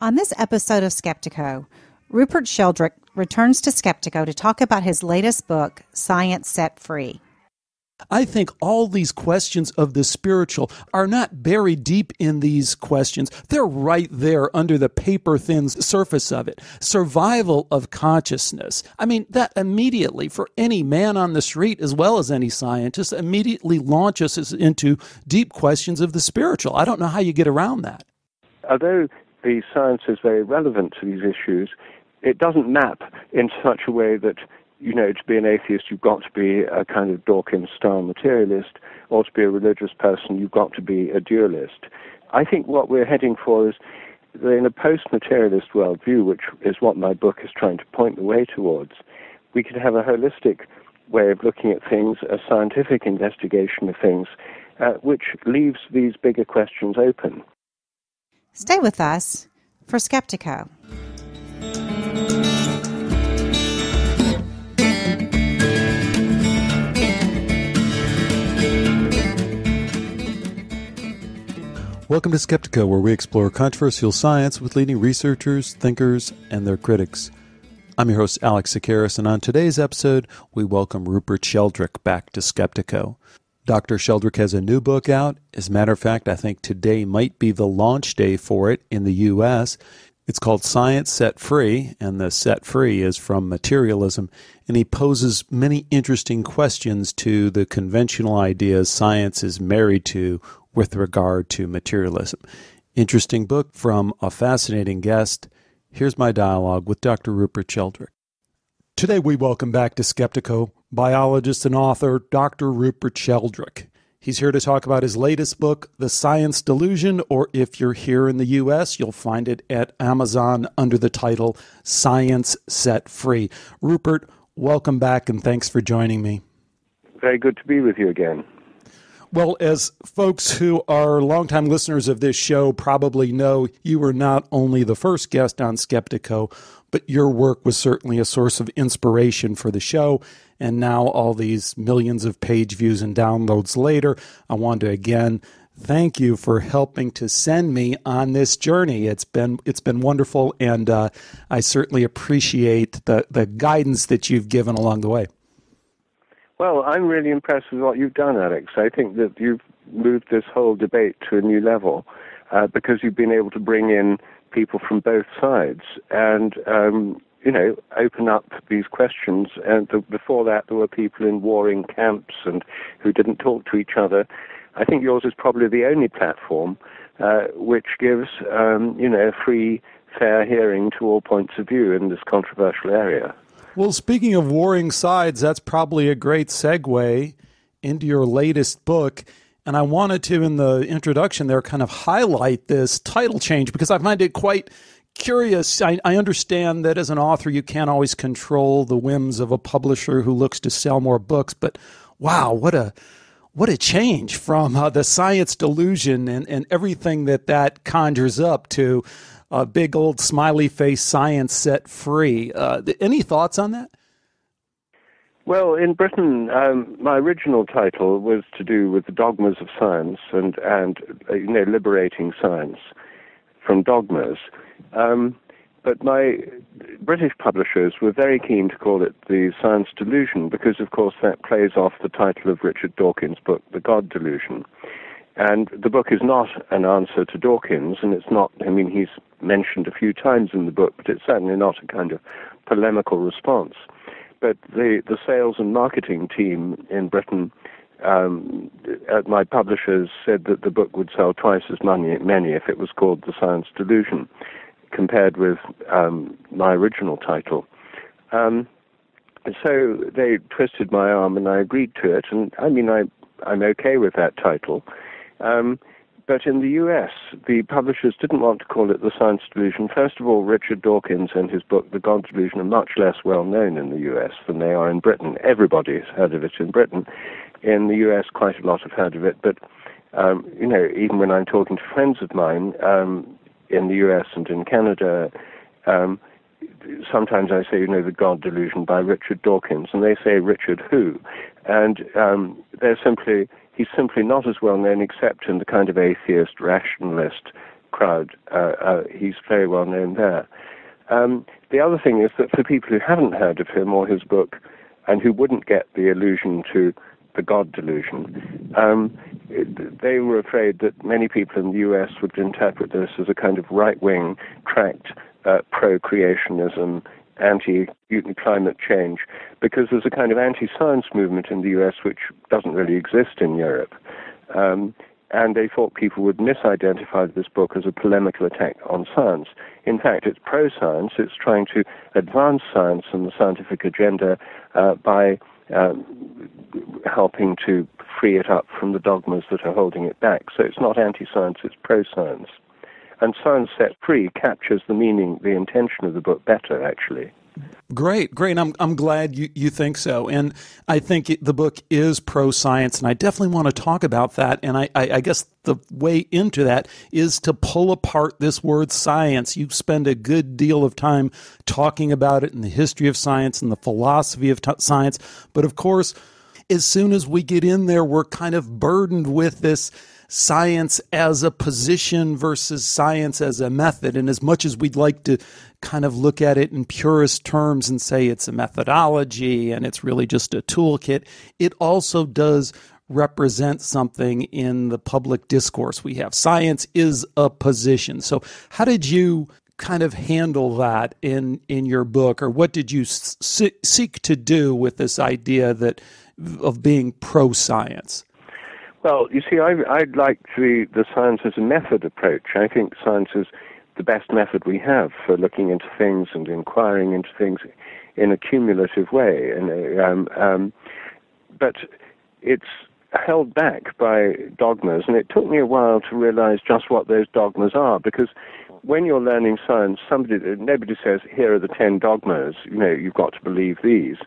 On this episode of Skeptiko, Rupert Sheldrake returns to Skeptiko to talk about his latest book, Science Set Free. I think all these questions of the spiritual are not buried deep in these questions. They're right there under the paper-thin surface of it. Survival of consciousness. I mean, that immediately, for any man on the street as well as any scientist, immediately launches us into deep questions of the spiritual. I don't know how you get around that. Although the science is very relevant to these issues, it doesn't map in such a way that, you know, to be an atheist, you've got to be a kind of Dawkins-style materialist, or to be a religious person, you've got to be a dualist. I think what we're heading for is, in a post-materialist worldview, which is what my book is trying to point the way towards, we can have a holistic way of looking at things, a scientific investigation of things, which leaves these bigger questions open. Stay with us for Skeptiko. Welcome to Skeptiko, where we explore controversial science with leading researchers, thinkers, and their critics. I'm your host, Alex Tsakiris, and on today's episode, we welcome Rupert Sheldrake back to Skeptiko. Dr. Sheldrake has a new book out. As a matter of fact, I think today might be the launch day for it in the U.S. It's called Science Set Free, and the set free is from Materialism, and he poses many interesting questions to the conventional ideas science is married to with regard to materialism. Interesting book from a fascinating guest. Here's my dialogue with Dr. Rupert Sheldrake. Today we welcome back to Skeptiko biologist and author Dr. Rupert Sheldrake. He's here to talk about his latest book, The Science Delusion, or if you're here in the U.S., you'll find it at Amazon under the title Science Set Free. Rupert, welcome back and thanks for joining me. Very good to be with you again. Well, as folks who are longtime listeners of this show probably know, you were not only the first guest on Skeptiko, but your work was certainly a source of inspiration for the show. And now all these millions of page views and downloads later, I want to again thank you for helping to send me on this journey. It's been wonderful, and I certainly appreciate the guidance that you've given along the way. Well, I'm really impressed with what you've done, Alex. I think that you've moved this whole debate to a new level because you've been able to bring in people from both sides and, open up these questions. And before that, there were people in warring camps and who didn't talk to each other. I think yours is probably the only platform which gives, free, fair hearing to all points of view in this controversial area. Well, speaking of warring sides, that's probably a great segue into your latest book. And I wanted to, in the introduction there, kind of highlight this title change because I find it quite curious. I understand that as an author, you can't always control the whims of a publisher who looks to sell more books. But wow, what a change from the Science Delusion and everything that conjures up to a big old smiley face Science Set Free. Any thoughts on that? Well, in Britain, my original title was to do with the dogmas of science and liberating science from dogmas. But my British publishers were very keen to call it the Science Delusion because, of course, that plays off the title of Richard Dawkins' book, The God Delusion. And the book is not an answer to Dawkins, and it's not, he's mentioned a few times in the book, but it's certainly not a kind of polemical response. But the sales and marketing team in Britain at my publishers said that the book would sell twice as many if it was called The Science Delusion, compared with my original title. So they twisted my arm and I agreed to it, and I'm okay with that title. But in the U.S., the publishers didn't want to call it The Science Delusion. First of all, Richard Dawkins and his book, The God Delusion, are much less well-known in the U.S. than they are in Britain. Everybody's heard of it in Britain. In the U.S., quite a lot have heard of it. But, even when I'm talking to friends of mine in the U.S. and in Canada, sometimes I say, The God Delusion by Richard Dawkins, and they say, Richard who? And he's simply not as well known except in the kind of atheist, rationalist crowd. He's very well known there. The other thing is that for people who haven't heard of him or his book and who wouldn't get the allusion to the God delusion, they were afraid that many people in the US would interpret this as a kind of right-wing tract, pro-creationism, anti-climate change, because there's a kind of anti-science movement in the US which doesn't really exist in Europe. And they thought people would misidentify this book as a polemical attack on science. In fact, it's pro-science. It's trying to advance science and the scientific agenda by helping to free it up from the dogmas that are holding it back. So it's not anti-science, it's pro-science. And Science Set Free captures the meaning, the intention of the book better, actually. Great. I'm glad you think so. And I think the book is pro-science, and I definitely want to talk about that. And I guess the way into that is to pull apart this word science. You spend a good deal of time talking about it in the history of science and the philosophy of science. But of course, as soon as we get in there, we're kind of burdened with this science as a position versus science as a method. And as much as we'd like to kind of look at it in purest terms and say it's a methodology and it's really just a toolkit, it also does represent something in the public discourse we have. Science is a position. So how did you kind of handle that in your book, or what did you seek to do with this idea of being pro-science? Well, you see, I'd like the science as a method approach. I think science is the best method we have for looking into things and inquiring into things in a cumulative way. But it's held back by dogmas, and it took me a while to realize just what those dogmas are, because when you're learning science, nobody says, here are the 10 dogmas, you've got to believe these.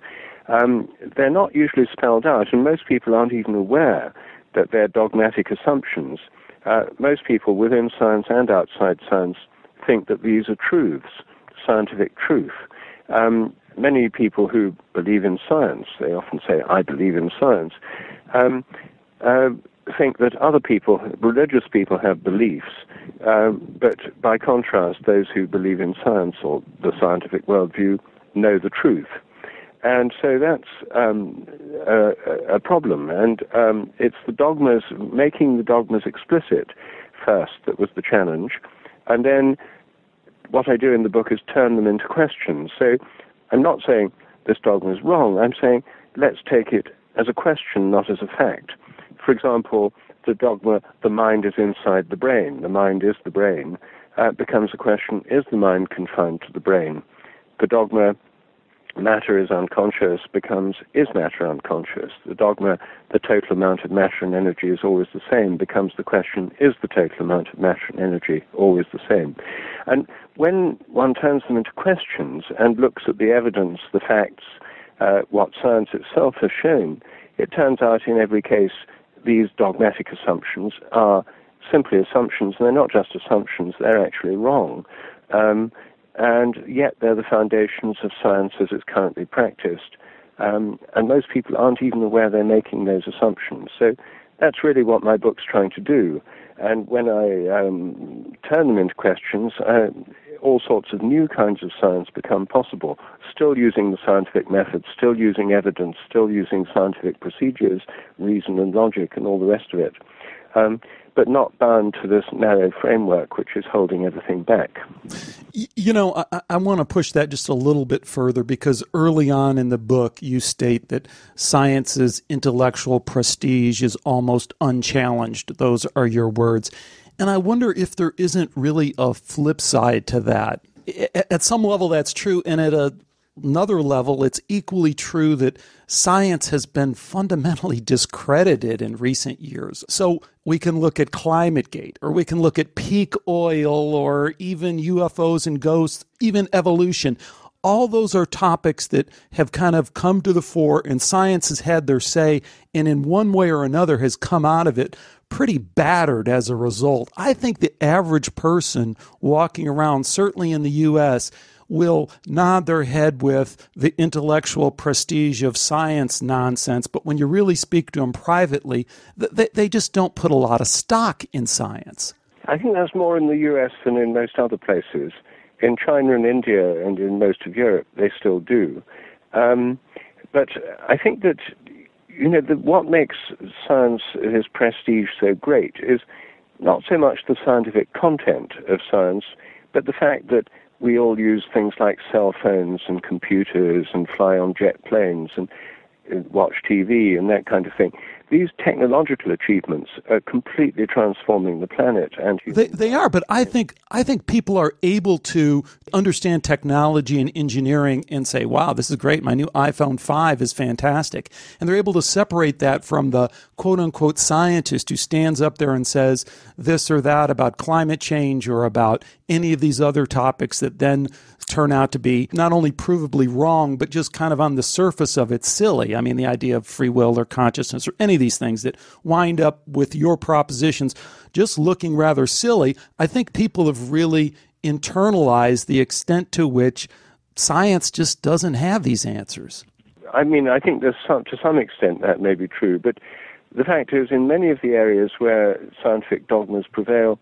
They're not usually spelled out, and most people aren't even aware that they're dogmatic assumptions. Most people within science and outside science think that these are truths, scientific truth. Many people who believe in science, they often say, I believe in science, think that other people, religious people, have beliefs. But by contrast, those who believe in science or the scientific worldview know the truth. And so that's a problem. And it's the dogmas, making the dogmas explicit first, that was the challenge. And then what I do in the book is turn them into questions. So I'm not saying this dogma is wrong. I'm saying let's take it as a question, not as a fact. For example, the dogma, the mind is inside the brain, the mind is the brain, becomes a question, is the mind confined to the brain? The dogma, matter is unconscious, becomes, is matter unconscious? The dogma, the total amount of matter and energy is always the same, becomes the question, is the total amount of matter and energy always the same? And when one turns them into questions and looks at the evidence, the facts, what science itself has shown, it turns out in every case these dogmatic assumptions are simply assumptions, and they're not just assumptions, they're actually wrong. And yet they're the foundations of science as it's currently practiced. And most people aren't even aware they're making those assumptions. So that's really what my book's trying to do. And when I turn them into questions, all sorts of new kinds of science become possible, still using the scientific method, still using evidence, still using scientific procedures, reason and logic and all the rest of it, but not bound to this narrow framework which is holding everything back. I want to push that just a little bit further, because early on in the book you state that science's intellectual prestige is almost unchallenged. Those are your words. And I wonder if there isn't really a flip side to that. At some level that's true, and at another level it's equally true that science has been fundamentally discredited in recent years. So we can look at ClimateGate, or we can look at peak oil, or even UFOs and ghosts, even evolution. All those are topics that have kind of come to the fore, and science has had their say, and in one way or another has come out of it pretty battered as a result. I think the average person walking around, certainly in the U.S., will nod their head with the intellectual prestige of science nonsense, but when you really speak to them privately, they just don't put a lot of stock in science. I think that's more in the US than in most other places. In China and India and in most of Europe, they still do. But I think that, what makes science, its prestige so great is not so much the scientific content of science, but the fact that we all use things like cell phones and computers and fly on jet planes and watch TV and that kind of thing. These technological achievements are completely transforming the planet. And they are, but I think people are able to understand technology and engineering and say, wow, this is great. My new iPhone 5 is fantastic. And they're able to separate that from the quote-unquote scientist who stands up there and says this or that about climate change or about any of these other topics that then turn out to be not only provably wrong, but just kind of on the surface of it silly. I mean, the idea of free will or consciousness or any of these things that wind up with your propositions just looking rather silly. I think people have really internalized the extent to which science just doesn't have these answers. I mean, I think to some extent that may be true, but the fact is in many of the areas where scientific dogmas prevail,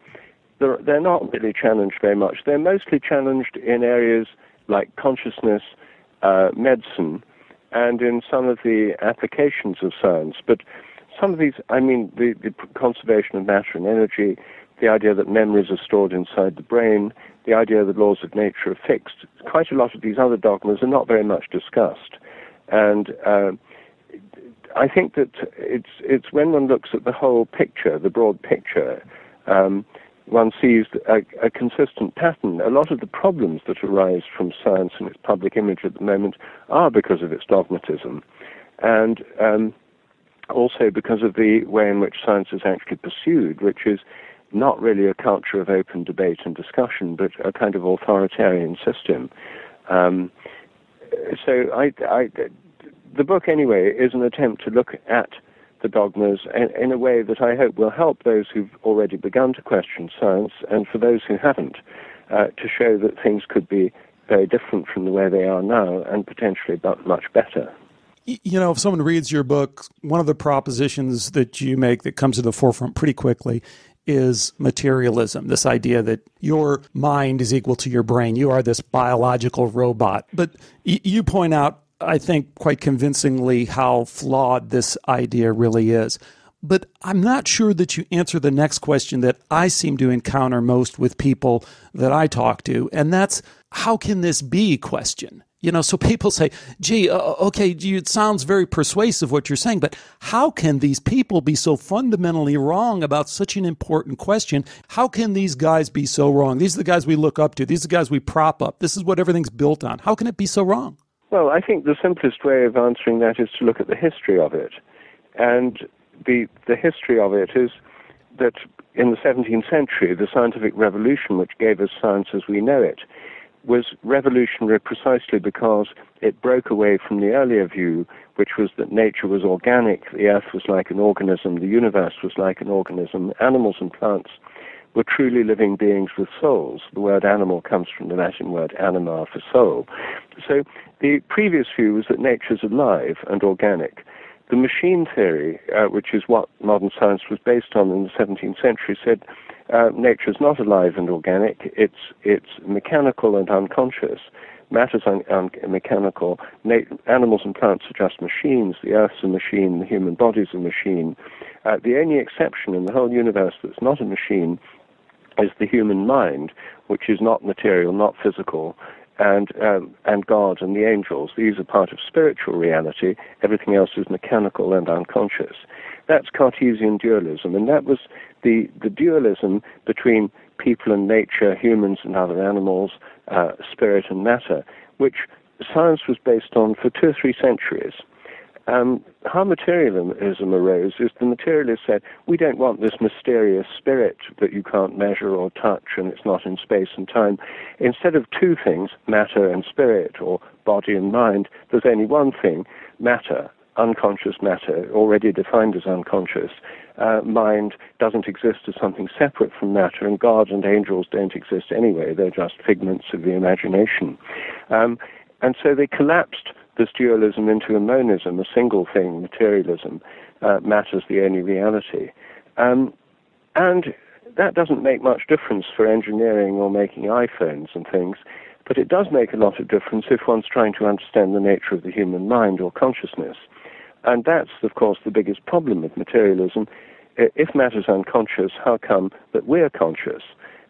they're not really challenged very much. They're mostly challenged in areas like consciousness, medicine, and in some of the applications of science. But some of these, I mean, the conservation of matter and energy, the idea that memories are stored inside the brain, the idea that laws of nature are fixed, quite a lot of these other dogmas are not very much discussed. And I think that it's when one looks at the whole picture, the broad picture, one sees a consistent pattern. A lot of the problems that arise from science and its public image at the moment are because of its dogmatism, and also because of the way in which science is actually pursued, which is not really a culture of open debate and discussion, but a kind of authoritarian system. So the book, anyway, is an attempt to look at the dogmas in a way that I hope will help those who've already begun to question science, and for those who haven't, to show that things could be very different from the way they are now and potentially much better. If someone reads your book, one of the propositions that you make that comes to the forefront pretty quickly is materialism, this idea that your mind is equal to your brain. You are this biological robot. But you point out, I think, quite convincingly how flawed this idea really is. But I'm not sure that you answer the next question that I seem to encounter most with people that I talk to, and that's, how can this be question? So people say, gee, okay, it sounds very persuasive what you're saying, but how can these people be so fundamentally wrong about such an important question? How can these guys be so wrong? These are the guys we look up to. These are the guys we prop up. This is what everything's built on. How can it be so wrong? Well, I think the simplest way of answering that is to look at the history of it. And the history of it is that in the 17th century, the scientific revolution, which gave us science as we know it, was revolutionary precisely because it broke away from the earlier view, which was that nature was organic, the earth was like an organism, the universe was like an organism, animals and plants were truly living beings with souls. The word animal comes from the Latin word anima, for soul. So the previous view was that nature is alive and organic. The machine theory, which is what modern science was based on in the 17th century, said nature is not alive and organic, it's mechanical and unconscious. Matter's mechanical. Animals and plants are just machines. The earth's a machine, the human body's a machine. The only exception in the whole universe that's not a machine is the human mind, which is not material, not physical, and God and the angels. These are part of spiritual reality. Everything else is mechanical and unconscious. That's Cartesian dualism, and that was the dualism between people and nature, humans and other animals, spirit and matter, which science was based on for 2 or 3 centuries. How materialism arose is the materialists said, we don't want this mysterious spirit that you can't measure or touch and it's not in space and time. Instead of 2 things, matter and spirit, or body and mind, there's only one thing, matter, unconscious matter, already defined as unconscious. Mind doesn't exist as something separate from matter, and God and angels don't exist anyway. They're just figments of the imagination. And so they collapsed this dualism into a monism, a single thing, materialism. Matter's the only reality. And that doesn't make much difference for engineering or making iPhones and things, but it does make a lot of difference if one's trying to understand the nature of the human mind or consciousness. And that's, of course, the biggest problem with materialism. If matter's unconscious, how come that we're conscious?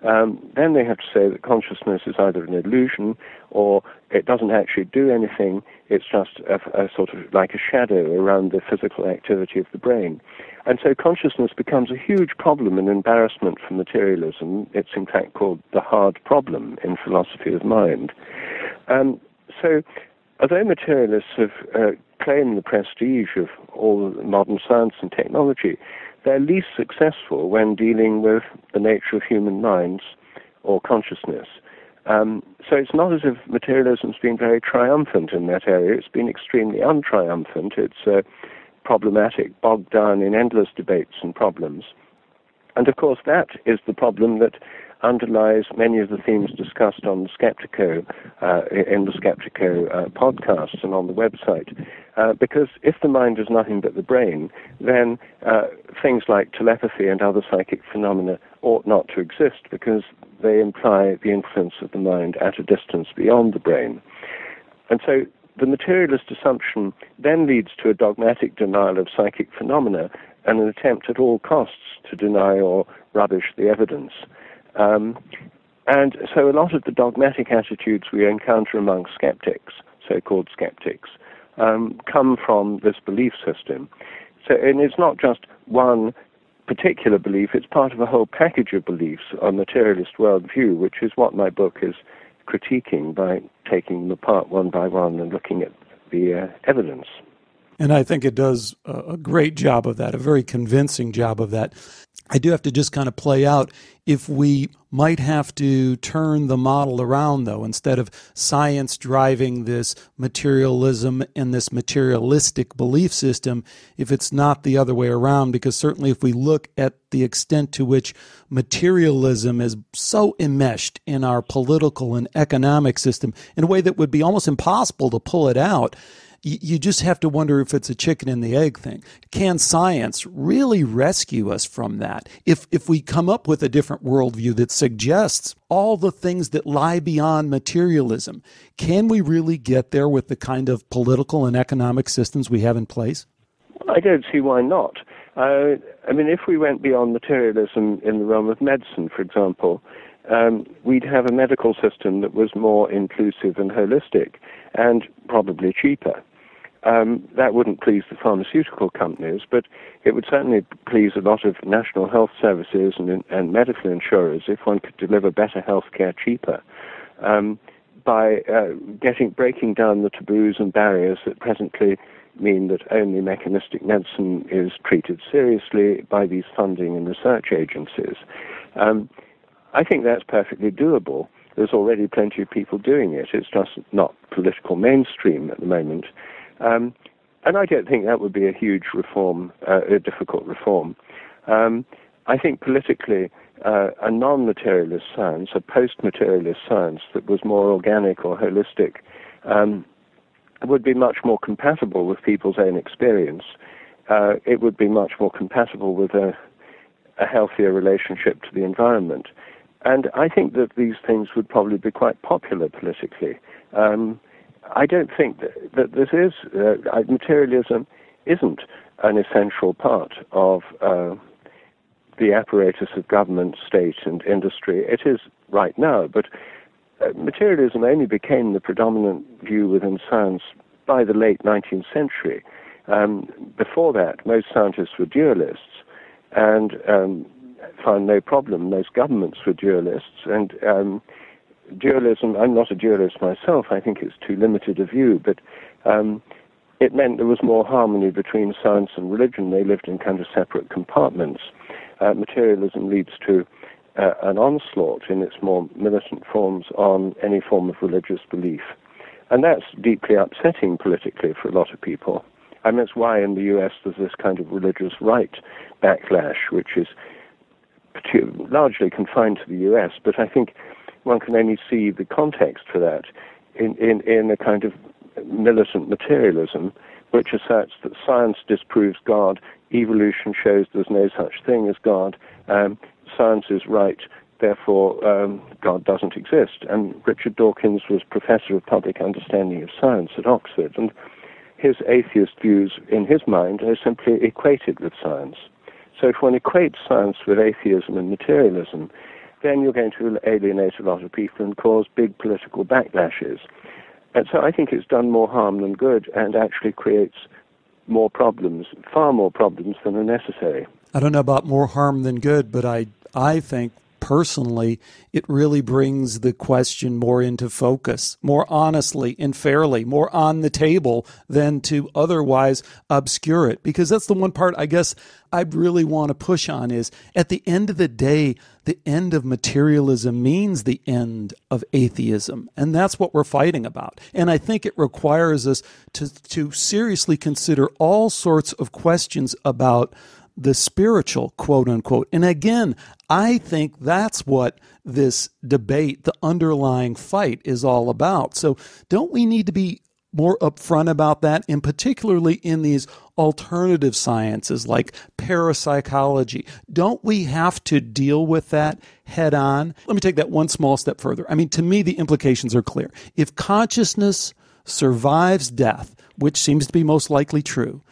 Then they have to say that consciousness is either an illusion or it doesn't actually do anything. It's just a sort of like a shadow around the physical activity of the brain. And so consciousness becomes a huge problem and embarrassment for materialism. It's in fact called the hard problem in philosophy of mind. So although materialists have claimed the prestige of all modern science and technology, they're least successful when dealing with the nature of human minds or consciousness. So it's not as if materialism's been very triumphant in that area. It's been extremely untriumphant. It's problematic, bogged down in endless debates and problems. And of course that is the problem that underlies many of the themes discussed on the Skeptiko, in the Skeptiko podcasts and on the website. Because if the mind is nothing but the brain, then things like telepathy and other psychic phenomena ought not to exist because they imply the influence of the mind at a distance beyond the brain. And so the materialist assumption then leads to a dogmatic denial of psychic phenomena and an attempt at all costs to deny or rubbish the evidence. And so a lot of the dogmatic attitudes we encounter among skeptics, so-called skeptics, come from this belief system. So, and it's not just one particular belief, it's part of a whole package of beliefs on materialist worldview, which is what my book is critiquing by taking them apart one by one and looking at the evidence. And I think it does a great job of that, a very convincing job of that. I do have to just kind of play out if we might have to turn the model around, though, instead of science driving this materialism and this materialistic belief system, if it's not the other way around, because certainly if we look at the extent to which materialism is so enmeshed in our political and economic system in a way that would be almost impossible to pull it out, you just have to wonder if it's a chicken and the egg thing. Can science really rescue us from that? If we come up with a different worldview that suggests all the things that lie beyond materialism, can we really get there with the kind of political and economic systems we have in place? I don't see why not. I mean, if we went beyond materialism in the realm of medicine, for example, we'd have a medical system that was more inclusive and holistic and probably cheaper. That wouldn't please the pharmaceutical companies, but it would certainly please a lot of national health services and medical insurers if one could deliver better health care cheaper by breaking down the taboos and barriers that presently mean that only mechanistic medicine is treated seriously by these funding and research agencies. I think that's perfectly doable. There's already plenty of people doing it. It's just not political mainstream at the moment. And I don't think that would be a huge reform, a difficult reform. I think politically, a non-materialist science, a post-materialist science that was more organic or holistic, would be much more compatible with people's own experience. It would be much more compatible with a healthier relationship to the environment. And I think that these things would probably be quite popular politically. I don't think that this is, materialism isn't an essential part of the apparatus of government, state, and industry. It is right now, but materialism only became the predominant view within science by the late 19th century. Before that, most scientists were dualists, and found no problem. Most governments were dualists, and dualism, I'm not a dualist myself, I think it's too limited a view, but it meant there was more harmony between science and religion. They lived in kind of separate compartments. Materialism leads to an onslaught in its more militant forms on any form of religious belief. And that's deeply upsetting politically for a lot of people. And that's why in the US there's this kind of religious right backlash, which is largely confined to the US, but I think one can only see the context for that in a kind of militant materialism, which asserts that science disproves God, evolution shows there's no such thing as God, science is right, therefore God doesn't exist. And Richard Dawkins was professor of public understanding of science at Oxford, and his atheist views in his mind are simply equated with science. So if one equates science with atheism and materialism, then you're going to alienate a lot of people and cause big political backlashes. And so I think it's done more harm than good, and actually creates more problems, far more problems than are necessary. I don't know about more harm than good, but I think personally it really brings the question more into focus, more honestly and fairly, more on the table than to otherwise obscure it. Because that's the one part I guess I'd really want to push on is, at the end of the day, the end of materialism means the end of atheism. And that's what we're fighting about. And I think it requires us to seriously consider all sorts of questions about the spiritual, quote unquote. And again, I think that's what this debate, the underlying fight, is all about. So don't we need to be more upfront about that, and particularly in these alternative sciences like parapsychology? Don't we have to deal with that head on? Let me take that one small step further. I mean, to me, the implications are clear. If consciousness survives death, which seems to be most likely true,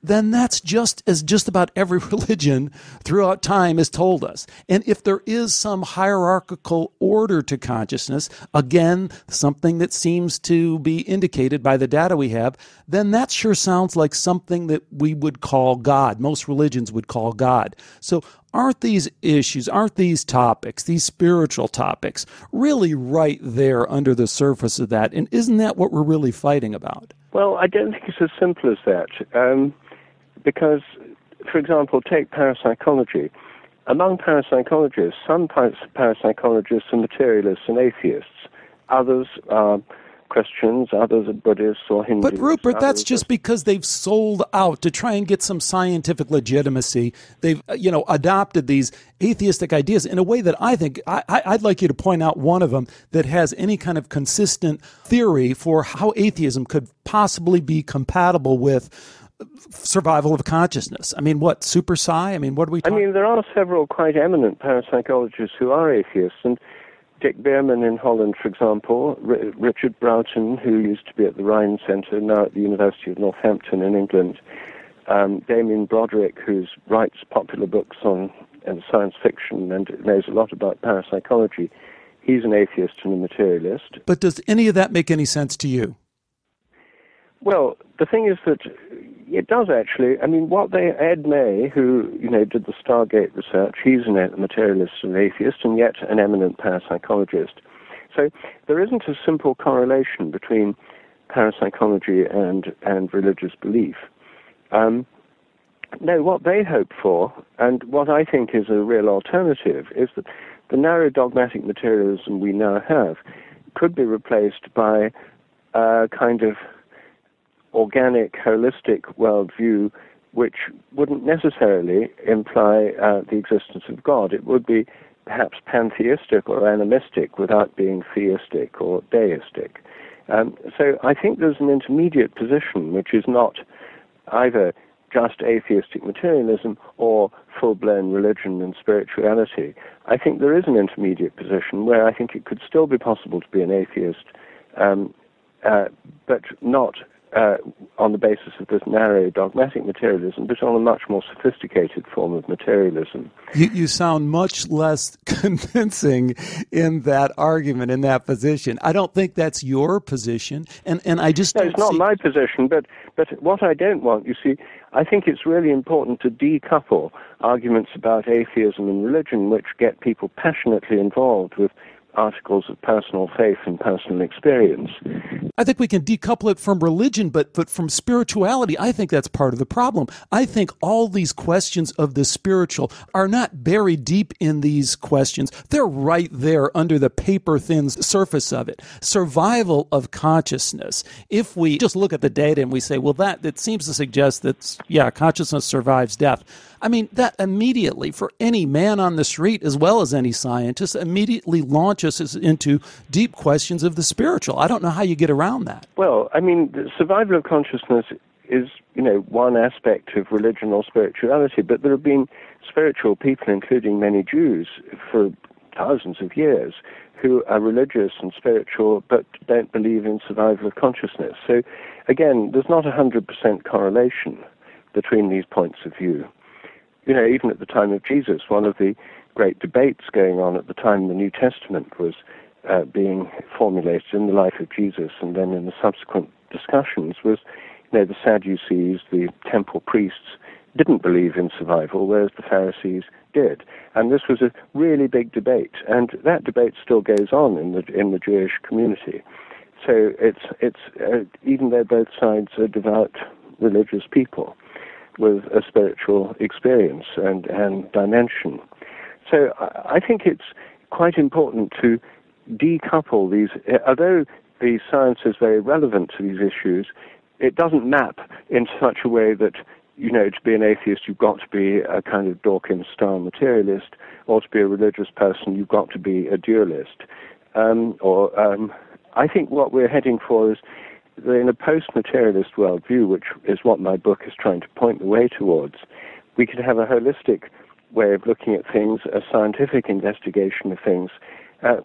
then that's just about every religion throughout time has told us. And if there is some hierarchical order to consciousness, again, something that seems to be indicated by the data we have, then that sure sounds like something that we would call God. Most religions would call God. So aren't these issues, aren't these topics, these spiritual topics, really right there under the surface of that? And isn't that what we're really fighting about? Well, I don't think it's as simple as that. Because, for example, take parapsychology. Among parapsychologists, some parapsychologists are materialists and atheists. Others are Christians, others are Buddhists or Hindus. But Rupert, that's just because they've sold out to try and get some scientific legitimacy. They've, adopted these atheistic ideas in a way that I think, I'd like you to point out one of them that has any kind of consistent theory for how atheism could possibly be compatible with survival of consciousness. I mean, what, super psi? I mean, what are we talking about? There are several quite eminent parapsychologists who are atheists, and Dick Beerman in Holland, for example, Richard Broughton, who used to be at the Rhine Centre, now at the University of Northampton in England, Damien Broderick, who writes popular books on science fiction and knows a lot about parapsychology. He's an atheist and a materialist. But does any of that make any sense to you? Well, the thing is that it does actually. Ed May, who did the Stargate research, he's a materialist and atheist, and yet an eminent parapsychologist. So there isn't a simple correlation between parapsychology and religious belief. No, what they hope for, and what I think is a real alternative, is that the narrow dogmatic materialism we now have could be replaced by a kind of organic, holistic worldview which wouldn't necessarily imply the existence of God. It would be perhaps pantheistic or animistic without being theistic or deistic. So I think there's an intermediate position which is not either just atheistic materialism or full-blown religion and spirituality. I think there is an intermediate position where I think it could still be possible to be an atheist, but not on the basis of this narrow dogmatic materialism, but on a much more sophisticated form of materialism. You sound much less convincing in that argument, in that position. I don't think that's your position, and I just don't it's not my position, but what I don't want, you see, I think it's really important to decouple arguments about atheism and religion, which get people passionately involved with articles of personal faith and personal experience. I think we can decouple it from religion, but from spirituality, I think that's part of the problem. I think all these questions of the spiritual are not buried deep in these questions. They're right there under the paper-thin surface of it. Survival of consciousness. If we just look at the data and we say, well, that seems to suggest that, consciousness survives death. I mean, that immediately, for any man on the street as well as any scientist, immediately launches us into deep questions of the spiritual. I don't know how you get around that. Well, the survival of consciousness is, one aspect of religion or spirituality, but there have been spiritual people, including many Jews, for thousands of years, who are religious and spiritual but don't believe in survival of consciousness. So, again, there's not 100% correlation between these points of view. Even at the time of Jesus, one of the great debates going on at the time the New Testament was being formulated in the life of Jesus and then in the subsequent discussions was, the Sadducees, the temple priests, didn't believe in survival, whereas the Pharisees did. And this was a really big debate, and that debate still goes on in the Jewish community. So it's even though both sides are devout religious people with a spiritual experience and dimension. So I think it's quite important to decouple these. Although the science is very relevant to these issues, it doesn't map in such a way that, to be an atheist, you've got to be a kind of Dawkins-style materialist, or to be a religious person, you've got to be a dualist. I think what we're heading for is that in a post-materialist worldview, which is what my book is trying to point the way towards, we could have a holistic way of looking at things, a scientific investigation of things,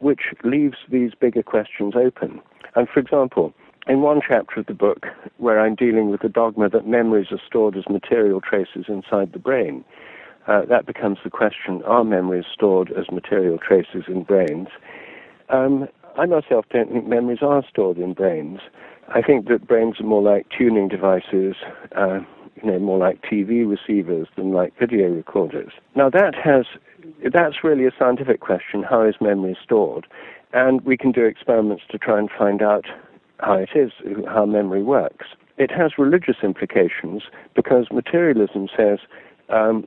which leaves these bigger questions open. And for example, in one chapter of the book, where I'm dealing with the dogma that memories are stored as material traces inside the brain, that becomes the question, are memories stored as material traces in brains? I myself don't think memories are stored in brains. I think that brains are more like tuning devices, more like TV receivers than like video recorders. Now that's really a scientific question, how is memory stored? And we can do experiments to try and find out how memory works. It has religious implications because materialism says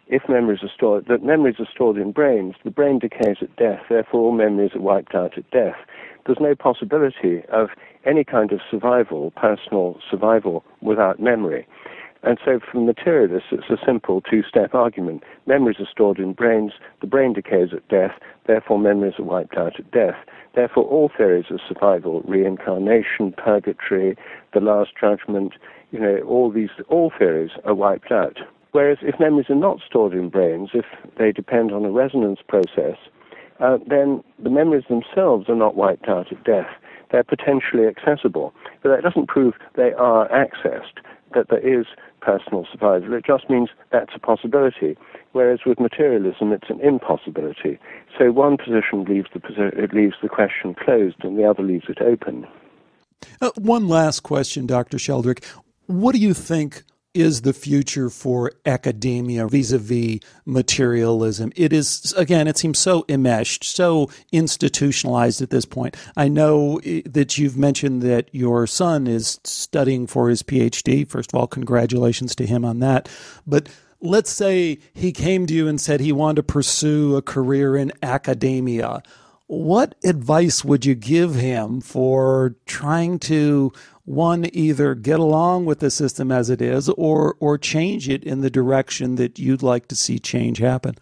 if memories are stored in brains, the brain decays at death, therefore all memories are wiped out at death. There's no possibility of any kind of survival, personal survival, without memory. And so for materialists, it's a simple two-step argument. Memories are stored in brains, the brain decays at death, therefore memories are wiped out at death. Therefore all theories of survival, reincarnation, purgatory, the last judgment, all theories are wiped out. Whereas if memories are not stored in brains, if they depend on a resonance process, then the memories themselves are not wiped out at death. They're potentially accessible. But that doesn't prove they are accessed, that there is personal survival. It just means that's a possibility. Whereas with materialism, it's an impossibility. So one position leaves the question closed and the other leaves it open. One last question, Dr. Sheldrake. What do you think is the future for academia vis-a-vis materialism? It is, again, it seems so enmeshed, so institutionalized at this point. I know that you've mentioned that your son is studying for his PhD. First of all, congratulations to him on that. But let's say he came to you and said he wanted to pursue a career in academia. What advice would you give him for trying to, one, either get along with the system as it is or change it in the direction that you'd like to see change happen?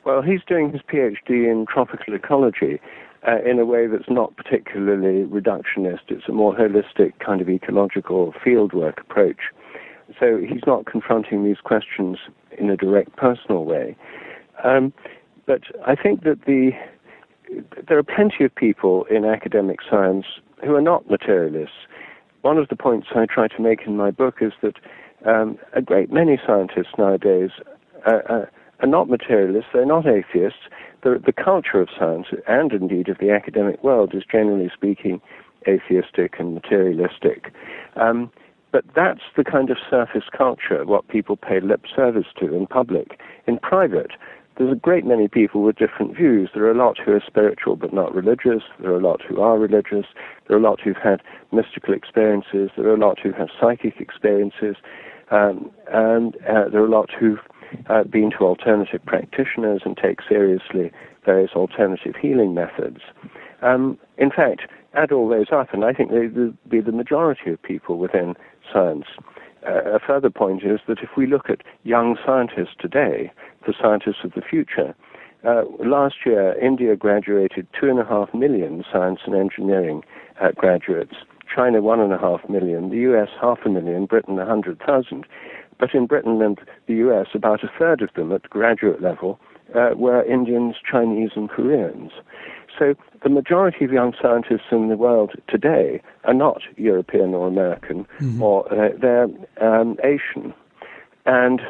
Well, he's doing his PhD in tropical ecology in a way that's not particularly reductionist. It's a more holistic kind of ecological fieldwork approach. So he's not confronting these questions in a direct personal way. But I think that there are plenty of people in academic science who are not materialists. One of the points I try to make in my book is that a great many scientists nowadays are not materialists, they're not atheists. The culture of science, and indeed of the academic world, is generally speaking atheistic and materialistic. But that's the kind of surface culture, what people pay lip service to in public. In private, there's a great many people with different views. There are a lot who are spiritual but not religious. There are a lot who are religious. There are a lot who've had mystical experiences. There are a lot who have psychic experiences. And there are a lot who've been to alternative practitioners and take seriously various alternative healing methods. In fact, add all those up, and I think they'd be the majority of people within science. A further point is that if we look at young scientists today, the scientists of the future, last year India graduated 2.5 million science and engineering graduates. China 1.5 million, the US 500,000, Britain 100,000. But in Britain and the US, about a third of them at graduate level were Indians, Chinese, and Koreans. So the majority of young scientists in the world today are not European or American, or they're Asian. And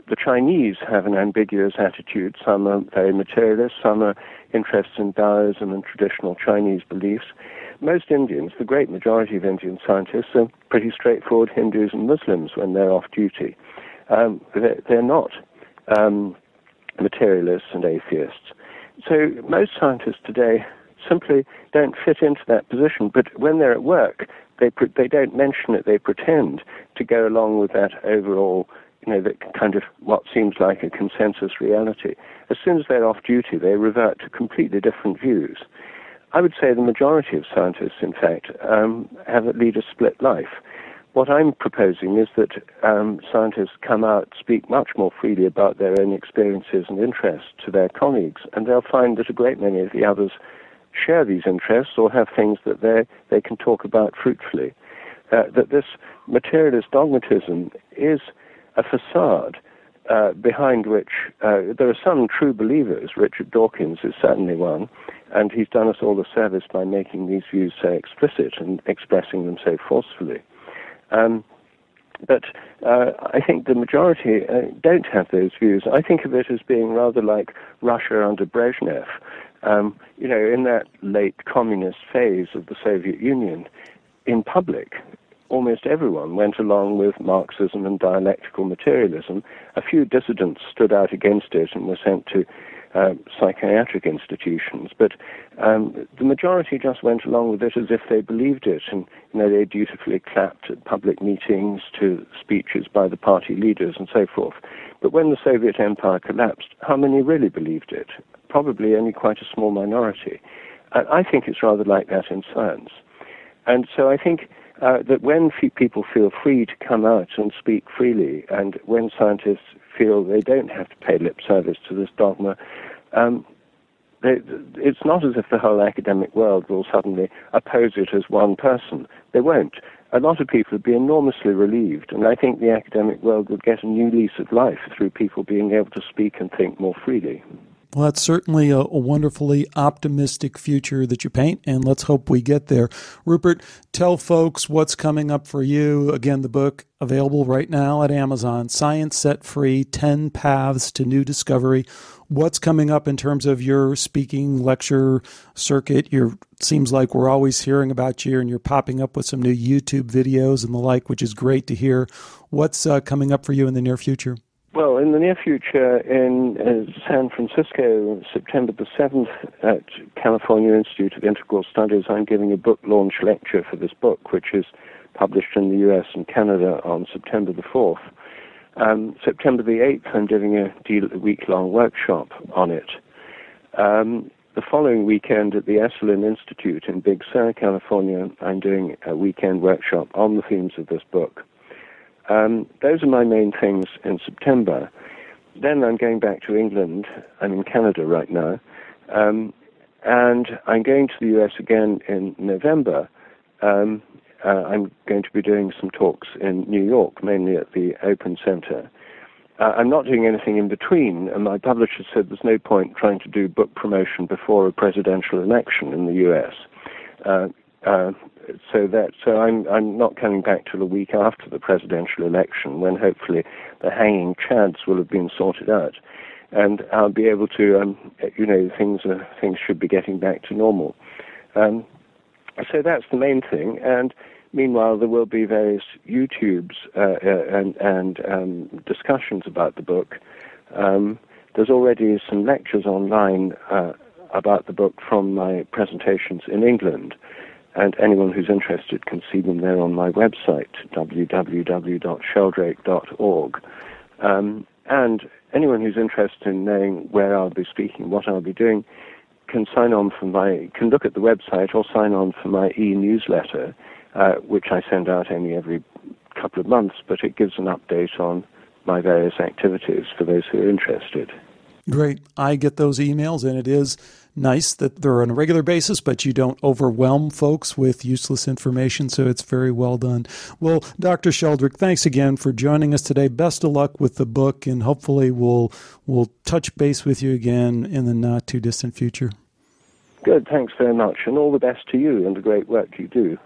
the Chinese have an ambiguous attitude. Some are very materialist, some are interested in Taoism and traditional Chinese beliefs. Most Indians, the great majority of Indian scientists, are pretty straightforward Hindus and Muslims when they're off duty. They're not materialists and atheists. So most scientists today simply don't fit into that position, but when they're at work, they don't mention it, they pretend to go along with that overall, that kind of what seems like a consensus reality. As soon as they're off duty, they revert to completely different views. I would say the majority of scientists, in fact, lead a split life. What I'm proposing is that scientists come out, speak much more freely about their own experiences and interests to their colleagues, and they'll find that a great many of the others share these interests or have things that they can talk about fruitfully. That this materialist dogmatism is a facade behind which there are some true believers. Richard Dawkins is certainly one, and he's done us all a service by making these views so explicit and expressing them so forcefully. But I think the majority don't have those views. I think of it as being rather like Russia under Brezhnev. In that late communist phase of the Soviet Union, in public, almost everyone went along with Marxism and dialectical materialism. A few dissidents stood out against it and were sent to psychiatric institutions, but the majority just went along with it as if they believed it, and they dutifully clapped at public meetings to speeches by the party leaders and so forth. But when the Soviet Empire collapsed, how many really believed it? Probably only quite a small minority. I think it's rather like that in science. And so I think that when people feel free to come out and speak freely, and when scientists feel they don't have to pay lip service to this dogma, it's not as if the whole academic world will suddenly oppose it as one person. They won't. A lot of people would be enormously relieved, and I think the academic world would get a new lease of life through people being able to speak and think more freely. Well, that's certainly a wonderfully optimistic future that you paint, and let's hope we get there. Rupert, tell folks what's coming up for you. Again, the book available right now at Amazon, Science Set Free, 10 Paths to New Discovery. What's coming up in terms of your speaking lecture circuit? Seems like we're always hearing about you, and you're popping up with some new YouTube videos and the like, which is great to hear. What's coming up for you in the near future? Well, in the near future, in San Francisco, September the 7th, at California Institute of Integral Studies, I'm giving a book launch lecture for this book, which is published in the US and Canada on September the 4th. September the 8th, I'm giving a week-long workshop on it. The following weekend at the Esalen Institute in Big Sur, California, I'm doing a weekend workshop on the themes of this book. Those are my main things in September. Then I'm going back to England. I'm in Canada right now. And I'm going to the US again in November. I'm going to be doing some talks in New York, mainly at the Open Center. I'm not doing anything in between, and my publisher said there's no point trying to do book promotion before a presidential election in the US. So I'm not coming back till a week after the presidential election, when hopefully the hanging chads will have been sorted out, and I'll be able to, things should be getting back to normal. So that's the main thing, and meanwhile there will be various YouTubes and discussions about the book. There's already some lectures online about the book from my presentations in England. And anyone who's interested can see them there on my website, www.sheldrake.org. And anyone who's interested in knowing where I'll be speaking, what I'll be doing, can look at the website or sign on for my e-newsletter, which I send out only every couple of months, but it gives an update on my various activities for those who are interested. Great. I get those emails, and it is nice that they're on a regular basis, but you don't overwhelm folks with useless information, so it's very well done. Well, Dr. Sheldrake, thanks again for joining us today. Best of luck with the book, and hopefully we'll touch base with you again in the not-too-distant future. Good, thanks very much, and all the best to you and the great work you do.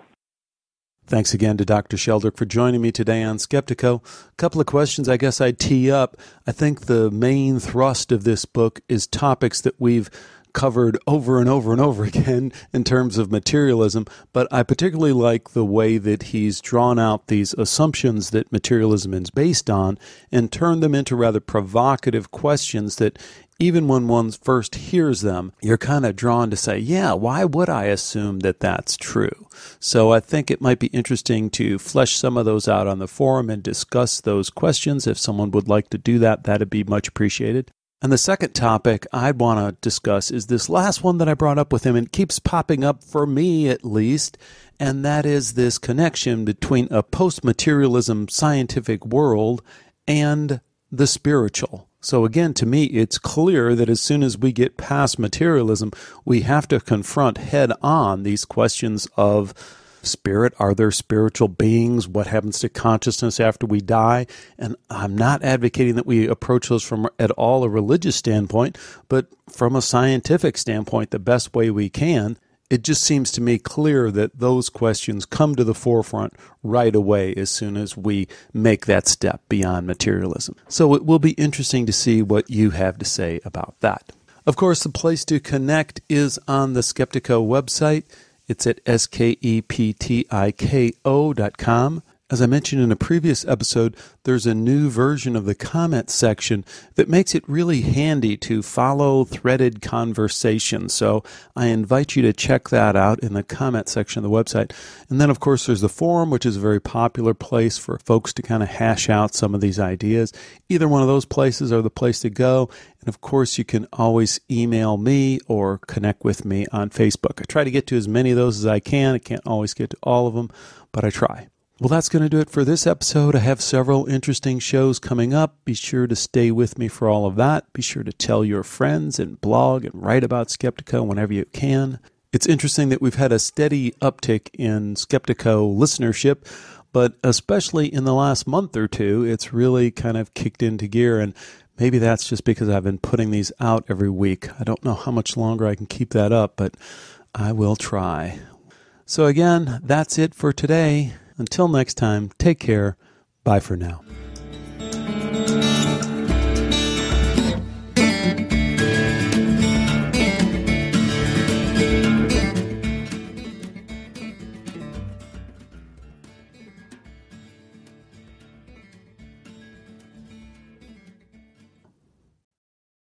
Thanks again to Dr. Sheldrake for joining me today on Skeptiko. A couple of questions I guess I'd tee up. I think the main thrust of this book is topics that we've covered over and over and over again in terms of materialism, but I particularly like the way that he's drawn out these assumptions that materialism is based on and turned them into rather provocative questions that even when one first hears them, you're kind of drawn to say, yeah, why would I assume that that's true? So I think it might be interesting to flesh some of those out on the forum and discuss those questions. If someone would like to do that, that'd be much appreciated. And the second topic I'd want to discuss is this last one that I brought up with him, and it keeps popping up for me at least, and that is this connection between a post-materialism scientific world and the spiritual. So again, to me, it's clear that as soon as we get past materialism, we have to confront head on these questions of spirit. Are there spiritual beings? What happens to consciousness after we die? And I'm not advocating that we approach those from at all a religious standpoint, but from a scientific standpoint, the best way we can. It just seems to me clear that those questions come to the forefront right away as soon as we make that step beyond materialism. So it will be interesting to see what you have to say about that. Of course, the place to connect is on the Skeptiko website. It's at skeptiko.com. As I mentioned in a previous episode, there's a new version of the comment section that makes it really handy to follow threaded conversation. So I invite you to check that out in the comment section of the website. And then, of course, there's the forum, which is a very popular place for folks to kind of hash out some of these ideas. Either one of those places are the place to go. And, of course, you can always email me or connect with me on Facebook. I try to get to as many of those as I can. I can't always get to all of them, but I try. Well, that's going to do it for this episode. I have several interesting shows coming up. Be sure to stay with me for all of that. Be sure to tell your friends and blog and write about Skeptiko whenever you can. It's interesting that we've had a steady uptick in Skeptiko listenership, but especially in the last month or two, it's really kind of kicked into gear, and maybe that's just because I've been putting these out every week. I don't know how much longer I can keep that up, but I will try. So again, that's it for today. Until next time, take care. Bye for now.